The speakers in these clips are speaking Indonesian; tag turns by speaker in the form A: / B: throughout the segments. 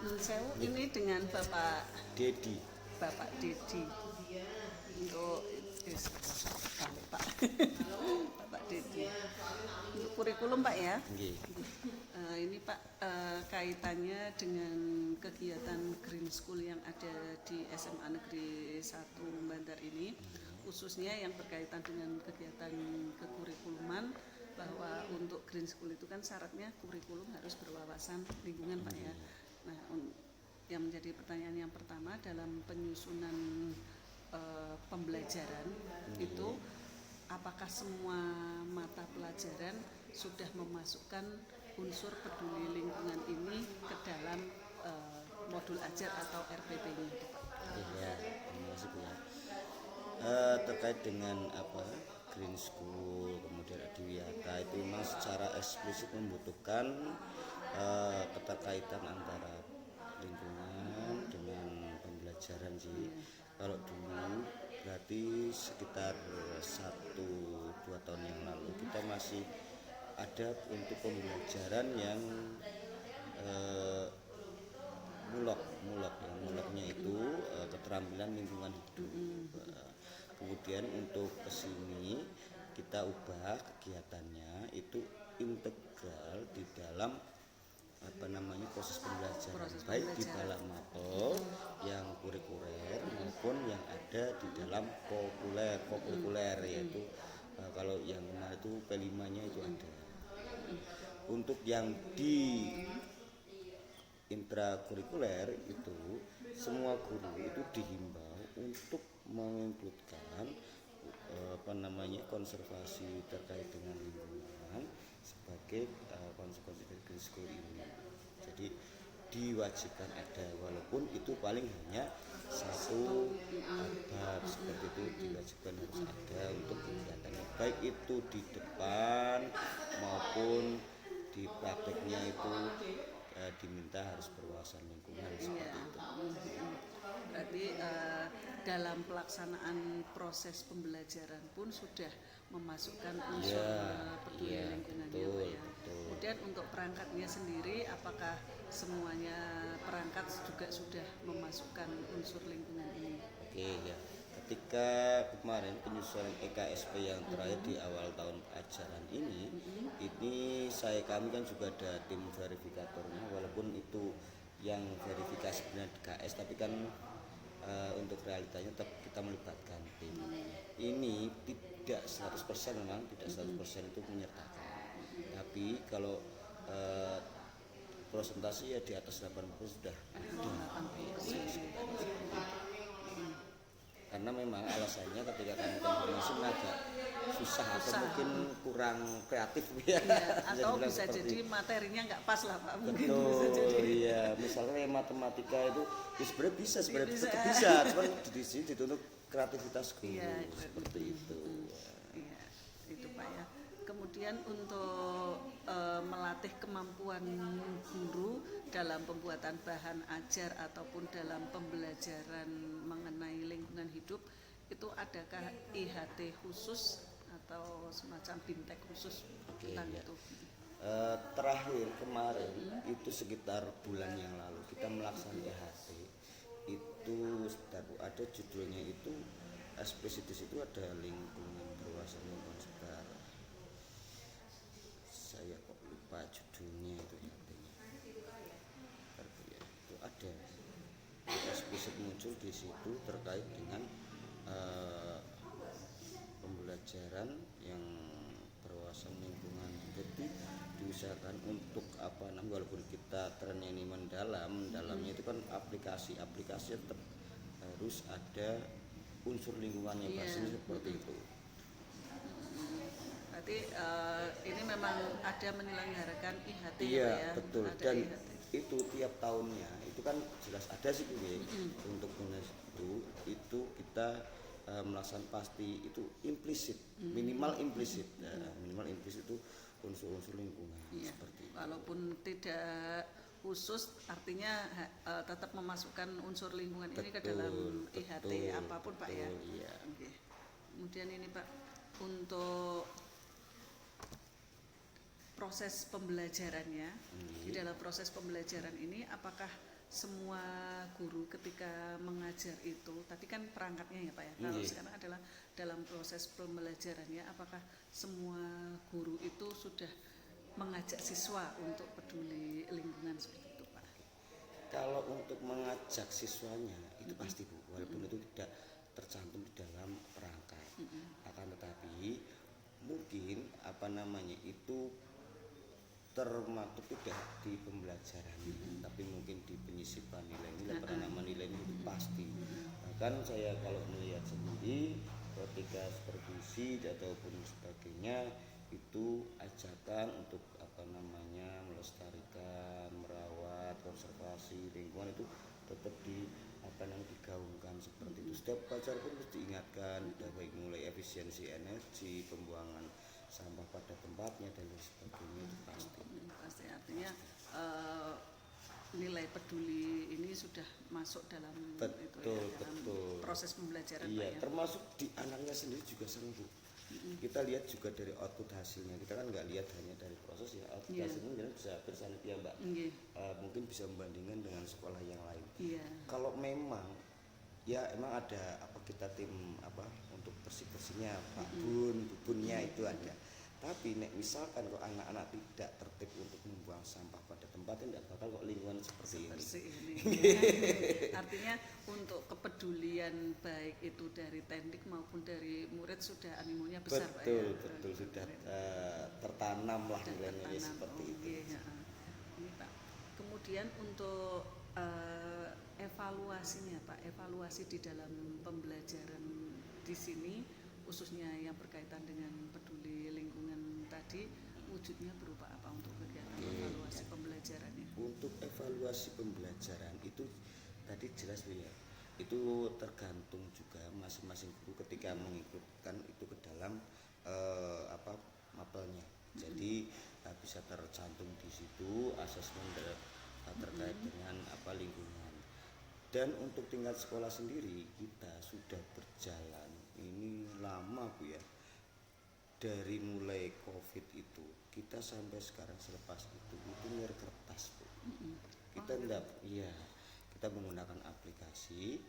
A: Nun sewu ini dengan
B: Dedi.
A: Bapak Dedi untuk Pak Bapak Dedi untuk kurikulum Pak ya.
B: Nggih.
A: Ini Pak kaitannya dengan kegiatan Green School yang ada di SMA Negeri 1 Bantar ini, khususnya yang berkaitan dengan kegiatan kekurikuluman, bahwa untuk Green School itu kan syaratnya kurikulum harus berwawasan lingkungan Pak ya. Nah, yang menjadi pertanyaan yang pertama dalam penyusunan pembelajaran itu, apakah semua mata pelajaran sudah memasukkan unsur peduli lingkungan ini ke dalam modul ajar atau RPP-nya Pak?
B: Ya, terima kasih Bu ya. Terkait dengan Green School kemudian Adiwiyata itu memang secara eksplisit membutuhkan keterkaitan antara lingkungan dengan pembelajaran sih. Kalau dulu berarti sekitar 1-2 tahun yang lalu kita masih ada untuk pembelajaran yang muloknya itu keterampilan lingkungan hidup. Kemudian untuk kesini kita ubah kegiatannya itu integral di dalam proses pembelajaran, baik di dalam mapel yang kurikuler maupun yang ada di dalam kokurikuler yaitu kalau yang kemarin itu P5-nya itu ada. Untuk yang di intrakurikuler itu semua guru itu dihimbau untuk menginkludkan konservasi terkait dengan lingkungan sebagai konsekuensi dari Green School ini. Jadi diwajibkan ada, walaupun itu paling hanya satu bab seperti itu, diwajibkan harus ada untuk kegiatannya, baik itu di depan maupun di prakteknya itu diminta harus berwawasan lingkungan seperti itu.
A: Berarti dalam pelaksanaan proses pembelajaran pun sudah memasukkan unsur peduli lingkungannya Pak ya. Kemudian untuk perangkatnya sendiri, apakah semuanya perangkat juga sudah memasukkan unsur lingkungan ini?
B: Oke ya. Ketika kemarin penyusunan EKSP yang terakhir di awal tahun ajaran ini kami kan juga ada tim verifikatornya, walaupun itu yang verifikasi benar di KS, tapi kan untuk realitanya tetap kita melibatkan tim. Ini tidak 100% memang, tidak 100% itu menyertakan. Tapi kalau presentasi ya di atas 80 sudah. Karena memang alasannya ketika kami konfirmasi agak susah atau mungkin kurang kreatif ya.
A: Atau bisa jadi materinya nggak pas lah Pak.
B: Betul, iya. Misalnya matematika itu ya sebenarnya bisa, cuma di sini dituntut kreativitas guru seperti itu.
A: Iya, itu Pak ya. Kemudian untuk melatih kemampuan guru dalam pembuatan bahan ajar ataupun dalam pembelajaran mengenai lingkungan hidup, itu adakah IHT khusus atau semacam bintek khusus tentang itu?
B: Terakhir kemarin itu sekitar bulan yang lalu kita melaksanakan IHT itu ada judulnya itu eksplisit, di situ ada lingkungan berwawasan lingkungan sekitar. Saya kok lupa judulnya itu IHT-nya. Itu ada eksplisit muncul di situ terkait dengan pembelajaran yang berwawasan lingkungan. Jadi diusahakan untuk walaupun kita trennya ini dalamnya itu kan aplikasi tetap harus ada unsur lingkungannya pastinya seperti itu.
A: Berarti ini memang ada menyelenggarakan IHT
B: iya,
A: ya?
B: Betul.
A: Ada
B: Dan
A: IHT.
B: Itu tiap tahunnya itu kan jelas ada sih untuk itu kita melaksanakan pasti itu implisit, minimal implisit itu unsur-unsur lingkungan seperti itu.
A: Walaupun tidak khusus, artinya tetap memasukkan unsur lingkungan ini ke dalam IHT apapun Pak ya.
B: Iya.
A: Oke. Kemudian ini Pak, untuk proses pembelajarannya. Di dalam proses pembelajaran ini apakah semua guru ketika mengajar itu, tadi kan perangkatnya ya Pak ya, kalau sekarang adalah dalam proses pembelajarannya, apakah semua guru itu sudah mengajak siswa untuk peduli lingkungan seperti itu Pak?
B: Kalau untuk mengajak siswanya itu pasti Bu, walaupun itu tidak tercantum di dalam perangkat, akan tetapi mungkin itu termaktub tidak di pembelajaran, tapi mungkin di penyisipan nilai-nilai, penanaman nilai itu pasti. Bahkan saya kalau melihat sendiri ketika supervisi ataupun sebagainya itu ajakan untuk melestarikan, merawat, konservasi lingkungan itu tetap digaungkan seperti itu. Setiap pelajar pun harus diingatkan, baik mulai efisiensi energi, pembuangan sampah pada tempatnya dan lain sebagainya itu
A: pasti artinya nilai peduli ini sudah masuk dalam proses pembelajaran Pak ya.
B: Termasuk di anaknya sendiri juga sering Bu. Kita lihat juga dari output hasilnya, kita kan nggak lihat hanya dari proses ya, output hasilnya bisa bersanit ya Mbak. Mungkin bisa membandingkan dengan sekolah yang lain. Kalau memang ya emang ada kita tim untuk bersih-bersihnya, Pak Bunnya itu ada. Tapi misalkan kalau anak-anak tidak tertib untuk membuang sampah pada tempatnya, tidak bakal kok lingkungan seperti ini.
A: Artinya untuk kepedulian baik itu dari teknik maupun dari murid sudah animonya besar Pak ya.
B: Betul sudah tertanam lah nilai-nilai seperti itu.
A: Ini Pak. Kemudian untuk evaluasinya Pak, evaluasi di dalam pembelajaran di sini khususnya yang berkaitan dengan peduli lingkungan tadi, wujudnya berupa apa untuk kegiatan evaluasi pembelajarannya?
B: Untuk evaluasi pembelajaran itu tadi jelas Bu ya, itu tergantung juga masing-masing guru ketika mengikutkan itu ke dalam mapelnya. Jadi bisa tercantum di situ asesmen terkait dengan lingkungan. Dan untuk tingkat sekolah sendiri kita sudah berjalan ini lama Bu ya, dari mulai COVID itu kita sampai sekarang selepas itu nir kertas Bu. Kita kita menggunakan aplikasi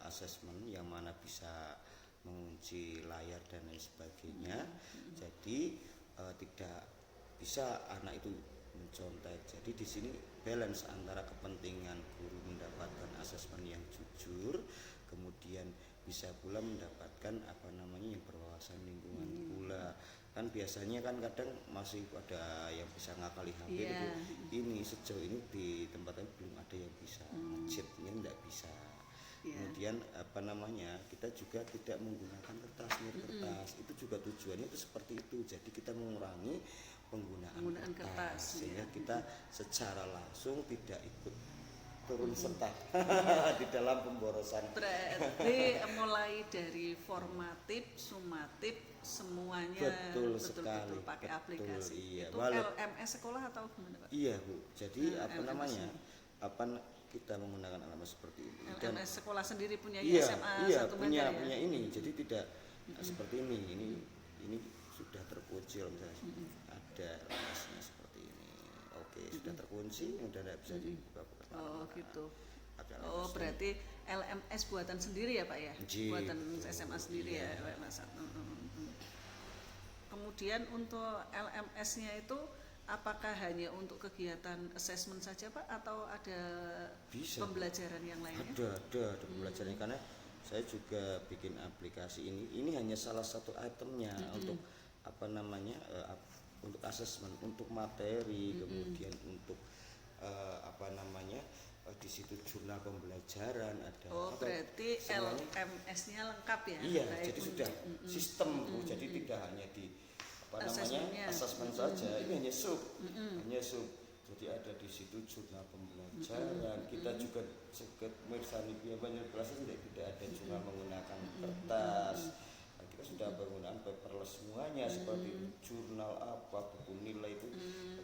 B: asesmen yang mana bisa mengunci layar dan lain sebagainya. Jadi tidak bisa anak itu mencontek. Jadi di sini balance antara kepentingan guru mendapatkan asesmen yang jujur, kemudian bisa pula mendapatkan yang berwawasan lingkungan pula. Kan biasanya kan kadang masih ada yang bisa ngakali HP itu. Ini sejauh ini di tempatnya belum ada yang bisa cheatnya, enggak bisa. Kemudian kita juga tidak menggunakan kertas. Itu juga tujuannya itu seperti itu. Jadi kita mengurangi penggunaan kertas sehingga kita secara langsung tidak ikut turun serta di dalam pemborosan.
A: Berarti mulai dari formatif, sumatif semuanya betul pakai aplikasi. Itu LMS sekolah atau gimana Pak?
B: Iya Bu. Jadi kita menggunakan alamat seperti ini.
A: LMS sekolah sendiri punya SMA satu
B: punya ini. Jadi tidak seperti ini. Ini sudah terkunci misalnya. Ada LMS-nya seperti ini. Oke, sudah terkunci, udah tidak bisa dibuka.
A: Gitu. Berarti LMS buatan sendiri ya Pak ya? Buatan SMA sendiri ya LMS. Kemudian untuk LMS-nya itu apakah hanya untuk kegiatan assessment saja Pak atau ada pembelajaran yang lainnya?
B: Ada pembelajaran karena saya juga bikin aplikasi ini hanya salah satu itemnya untuk untuk assessment, untuk materi, kemudian untuk di situ jurnal pembelajaran ada.
A: Berarti LMS-nya lengkap ya?
B: Iya, jadi sudah sistem Bu. Jadi tidak hanya di assessment saja. Ini hanya sub. Jadi ada di situ jurnal pembelajaran. Kita juga mirsani banyak kelas tidak ada jurnal menggunakan kertas. Kita sudah menggunakan paperless semuanya seperti jurnal buku nilai itu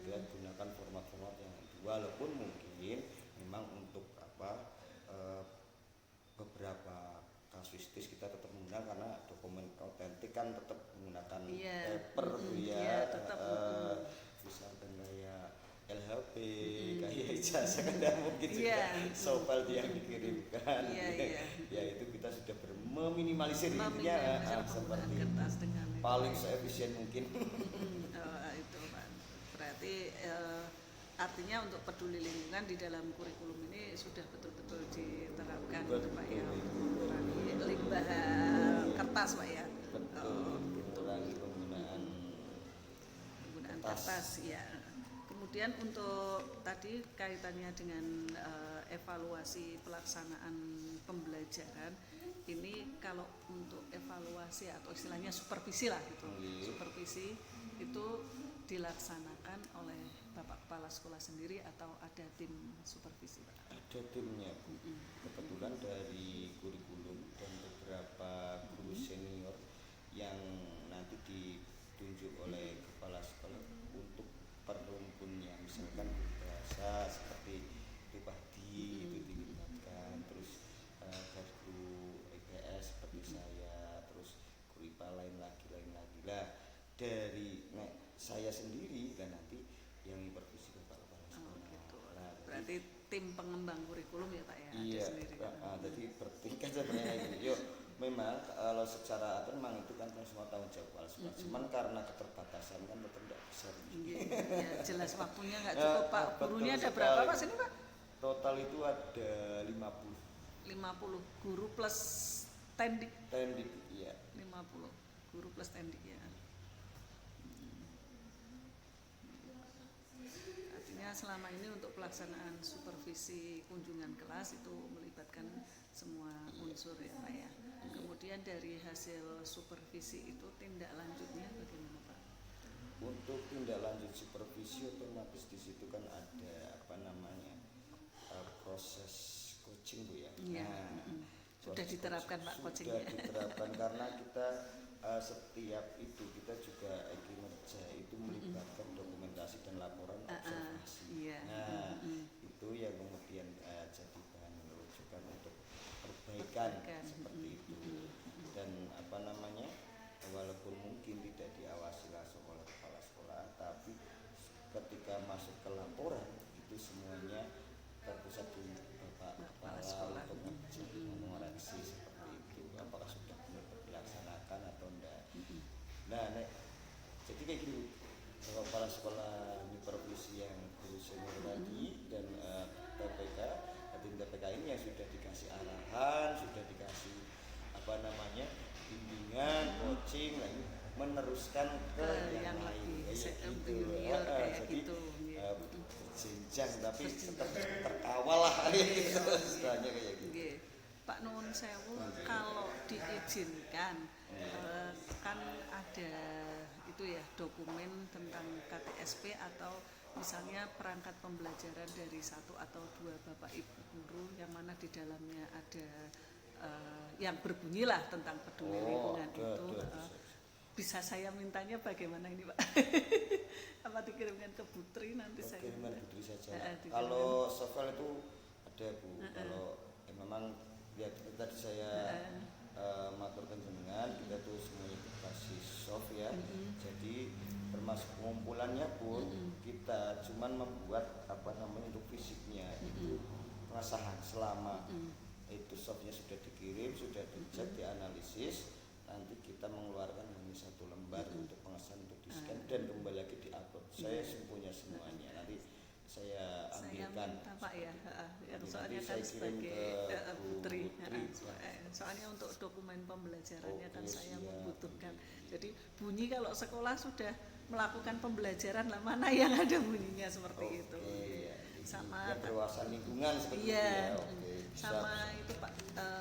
B: kita gunakan format-format yang walaupun mungkin memang untuk beberapa kasuistis kita tetap menggunakan karena dokumen autentik kan tetap menggunakan menggunakan
A: Iya.
B: paper Bu ya,
A: Iya, tetap.
B: misalkan kayak LHP, kayak ijazah kan tidak mungkin juga
A: Iya.
B: soal yang dikirimkan.
A: Iya, iya.
B: Ya itu kita sudah meminimalisir intinya
A: Meminimalisir
B: seperti
A: penggunaan
B: itu.
A: kertas dengan itu.
B: Paling seefisien mungkin.
A: Itu Pak. Berarti artinya untuk peduli lingkungan di dalam kurikulum ini sudah betul-betul diterapkan gitu Pak ya, mengurangi limbah kertas Pak ya.
B: Betul,
A: Gitu.
B: mengurangi penggunaan
A: Kertas ya. Kemudian untuk tadi kaitannya dengan evaluasi pelaksanaan pembelajaran, ini kalau untuk evaluasi atau istilahnya supervisi lah gitu. Supervisi itu dilaksanakan oleh Bapak Kepala Sekolah sendiri atau ada tim supervisi Pak?
B: Ada timnya Bu. Kebetulan dari kurikulum dan beberapa guru senior yang nanti ditunjuk oleh kepala sekolah untuk per rumpunnya, misalkan bahasa seperti itu padi itu dilibatkan, terus guru EPS seperti saya, terus guru IPA lain lagi lah dari saya sendiri dan nanti yang supervisi kepala sekolah.
A: Gitu.
B: Nah,
A: Berarti tim pengembang kurikulum ya Pak ya?
B: iya,
A: ada sendiri.
B: jadi bertingkat sebenarnya gitu. Yuk, memang kalau secara aturan memang itu kan semua tanggung jawab kepala sekolah. Cuman karena keterbatasan kan tetap tidak bisa.
A: Iya, ya, jelas waktunya nggak cukup Pak. Gurunya ada
B: Betul
A: berapa
B: sekali.
A: Pak sini Pak?
B: Total itu ada 50
A: 50 guru plus tendik.
B: tendik, iya.
A: 50 guru plus tendik ya. Artinya selama ini untuk pelaksanaan supervisi kunjungan kelas itu melibatkan semua unsur ya Pak ya. Kemudian dari hasil supervisi itu tindak lanjutnya bagaimana Pak?
B: Untuk tindak lanjut supervisi otomatis di situ kan ada apa namanya proses coaching Bu ya.
A: Iya. Sudah
B: Proses
A: diterapkan Pak coachingnya.
B: Sudah diterapkan karena kita setiap itu kita juga kinerja itu melibatkan dokumentasi dan laporan observasi.
A: Iya.
B: Nah itu yang kemudian jadi bahan rujukan untuk perbaikan seperti itu. Dan apa namanya, walaupun mungkin tidak diawasi langsung oleh kepala sekolah, tapi ketika masuk ke laporan itu semuanya terpusat di Bapak Kepala
A: sekolah.
B: untuk mengecek, mengoreksi seperti itu, apakah sudah benar dilaksanakan atau enggak. Nah, jadi kayak gini, Bapak Kepala Sekolah supervisi yang guru senior tadi dan TPK, tim TPK ini yang sudah dikasih arahan, sudah dikasih apa namanya bimbingan, coaching, nah ini meneruskan ke yang lain kayak gitu. Jadi jenjang tapi tetap terkawal lah gitu istilahnya kayak gitu.
A: Pak Nuwun Sewu, kalau diizinkan kan ada itu ya dokumen tentang KTSP atau misalnya perangkat pembelajaran dari satu atau dua Bapak Ibu guru yang mana di dalamnya ada yang berbunyilah tentang peduli lingkungan itu. Bisa saya mintanya bagaimana ini Pak? Apa dikirimkan ke Putri nanti saya?
B: Kiriman Putri saja. Kalau software itu ada Bu. Kalau memang ya tadi saya maturkan jenengan kita tuh semuanya dikasih soft ya. Jadi termasuk pengumpulannya pun kita cuman membuat apa namanya untuk fisiknya itu pengesahan selama itu softnya sudah dikirim, sudah dicek, dianalisis, nanti kita mengeluarkan hanya satu lembar untuk pengesahan untuk di-scan dan kembali lagi di-upload. Saya punya semuanya. Nanti saya ambilkan.
A: Saya minta Pak ya, soalnya kan
B: saya kirim
A: sebagai
B: ke
A: Putri,
B: Putri.
A: soalnya untuk dokumen pembelajarannya kan saya
B: siap.
A: membutuhkan. Jadi bunyi kalau sekolah sudah melakukan pembelajaran lah mana yang ada bunyinya seperti itu.
B: Ya,
A: Sama
B: ya, berwawasan lingkungan seperti
A: iya,
B: itu ya. Oke,
A: sama
B: bisa.
A: itu Pak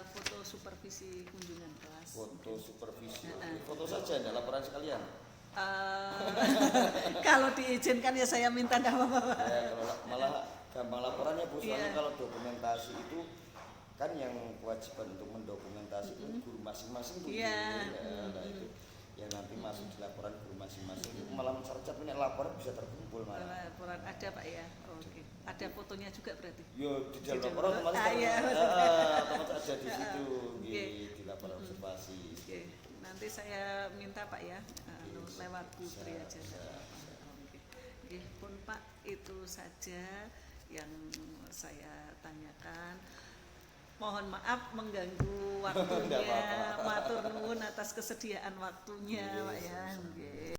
A: foto supervisi kunjungan kelas.
B: Foto supervisi. Foto saja, enggak laporan sekalian.
A: Kalau diizinkan ya saya minta enggak apa-apa.
B: Ya, kalau malah gampang laporannya Bu, soalnya
A: Iya.
B: kalau dokumentasi itu kan yang kewajiban untuk mendokumentasi itu guru masing-masing Bu.
A: Iya.
B: Nah, itu yang nanti masuk di laporan guru masing-masing itu malah mencercat punya laporan bisa terkumpul malah.
A: Laporan ada Pak ya. Oke. Ada fotonya juga berarti.
B: Yo di dalam
A: Di
B: laporan
A: dalam-
B: otomatis
A: iya,
B: otomatis ada di situ
A: Oke.
B: di laporan observasi.
A: Oke. Nanti saya minta Pak ya lewat putri aja. Oke. Oke, pun Pak, itu saja yang saya tanyakan. Mohon maaf mengganggu waktunya. Matur nuwun atas kesediaan waktunya, Pak ya. Nggih.